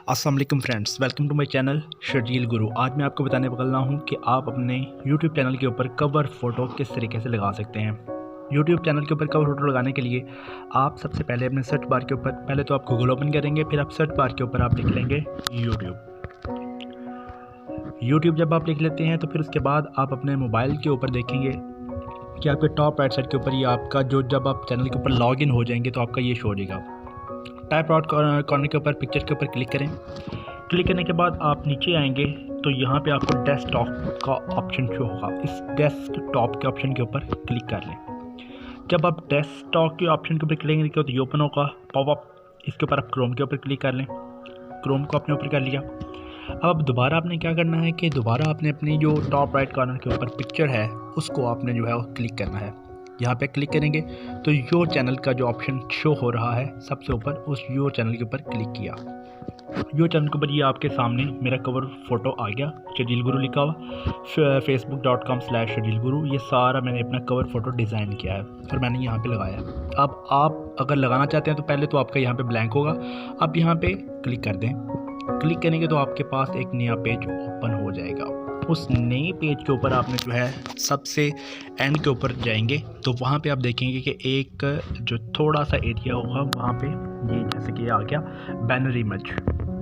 अस्सलाम वालेकुम friends, welcome to my channel Sharjeel Guru. आज मैं आपको बताने वाला हूं कि आप अपने YouTube चैनल के ऊपर कवर फ़ोटो किस तरीके से लगा सकते हैं। YouTube चैनल के ऊपर कवर फ़ोटो लगाने के लिए आप सबसे पहले अपने सर्च बार के ऊपर पहले तो आप गूगल ओपन करेंगे, फिर आप सर्च बार के ऊपर आप लिख लेंगे यूट्यूब। जब आप लिख लेते हैं तो फिर उसके बाद आप अपने मोबाइल के ऊपर देखेंगे कि आपके टॉप राइट साइड के ऊपर ये आपका जब आप चैनल के ऊपर लॉगिन हो जाएंगे तो आपका ये शो हो जाएगा। टाइप राइट कॉर्नर के ऊपर पिक्चर के ऊपर क्लिक करें। क्लिक करने के बाद आप नीचे आएंगे तो यहाँ पे आपको डेस्कटॉप का ऑप्शन शो होगा। इस डेस्कटॉप के ऑप्शन के ऊपर क्लिक कर लें। जब आप डेस्कटॉप के ऑप्शन के ऊपर क्लिक करेंगे तो ये ओपन होगा पॉपअप। इसके ऊपर आप क्रोम के ऊपर क्लिक कर लें। क्रोम को अपने ऊपर कर लिया। अब दोबारा आपने क्या करना है कि दोबारा आपने अपनी जो टॉप राइट कॉर्नर के ऊपर पिक्चर है उसको आपने जो है वो क्लिक करना है। यहाँ पे क्लिक करेंगे तो योर चैनल का जो ऑप्शन शो हो रहा है सबसे ऊपर, उस योर चैनल के ऊपर क्लिक किया। योर चैनल के ऊपर ये आपके सामने मेरा कवर फ़ोटो आ गया, शर्जील गुरु लिखा हुआ, facebook.com/शर्जील गुरु। ये सारा मैंने अपना कवर फ़ोटो डिज़ाइन किया है और मैंने यहाँ पे लगाया। अब आप अगर लगाना चाहते हैं तो पहले तो आपका यहाँ पे ब्लैंक होगा। आप यहाँ पे क्लिक कर दें। क्लिक करेंगे तो आपके पास एक नया पेज ओपन हो जाएगा। उस नए पेज के ऊपर आपने जो है सबसे एंड के ऊपर जाएंगे तो वहाँ पे आप देखेंगे कि एक जो थोड़ा सा एरिया होगा वहाँ पे ये जैसे कि आ गया बैनर इमेज।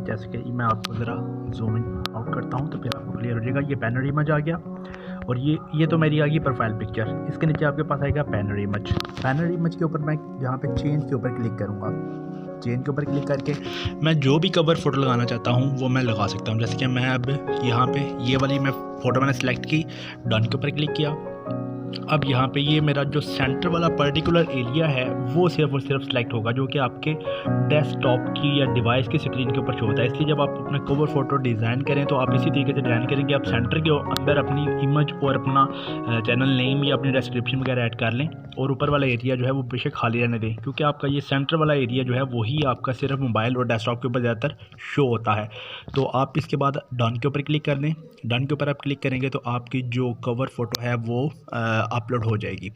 जैसे कि मैं आपको ज़रा जूम इन आउट करता हूँ तो फिर आपको क्लियर हो जाएगा। ये बैनर इमेज आ गया और ये तो मेरी आ गई प्रोफाइल पिक्चर। इसके नीचे आपके पास आएगा बैनर इमेज। बैनर इमेज के ऊपर मैं यहाँ पे चेंज के ऊपर क्लिक करूँगा। चेंज के ऊपर क्लिक करके मैं जो भी कवर फ़ोटो लगाना चाहता हूँ वो मैं लगा सकता हूँ। जैसे कि मैं अब यहाँ पे ये वाली फ़ोटो मैंने सेलेक्ट की, डन के ऊपर क्लिक किया। अब यहाँ पे ये मेरा जो सेंटर वाला पर्टिकुलर एरिया है वो सिर्फ और सिर्फ सेलेक्ट होगा जो कि आपके डेस्कटॉप की या डिवाइस की स्क्रीन के ऊपर शो होता है। इसलिए जब आप अपना कवर फ़ोटो डिज़ाइन करें तो आप इसी तरीके से डिज़ाइन करेंगे। आप सेंटर के अंदर अपनी इमेज और अपना चैनल नेम या अपनी डिस्क्रिप्शन वगैरह ऐड कर लें और ऊपर वाला एरिया जो है वो बेशक खाली रहने दें, क्योंकि आपका ये सेंटर वाला एरिया जो है वही आपका सिर्फ मोबाइल और डेस्कटॉप के ऊपर ज़्यादातर शो होता है। तो आप इसके बाद डन के ऊपर क्लिक कर दें। डन के ऊपर आप क्लिक करेंगे तो आपकी जो कवर फ़ोटो है वो अपलोड हो जाएगी।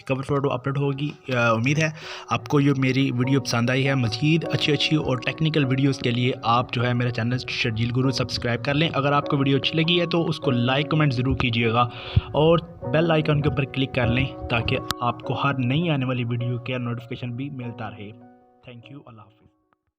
कवर फ़ोटो अपलोड होगी। उम्मीद है आपको ये मेरी वीडियो पसंद आई है। मज़ीद अच्छी और टेक्निकल वीडियोस के लिए आप जो है मेरा चैनल शर्जील गुरु सब्सक्राइब कर लें। अगर आपको वीडियो अच्छी लगी है तो उसको लाइक कमेंट ज़रूर कीजिएगा और बेल आइकन के ऊपर क्लिक कर लें ताकि आपको हर नई आने वाली वीडियो का नोटिफिकेशन भी मिलता रहे। Thank you. अल्लाह हाफ़िज़।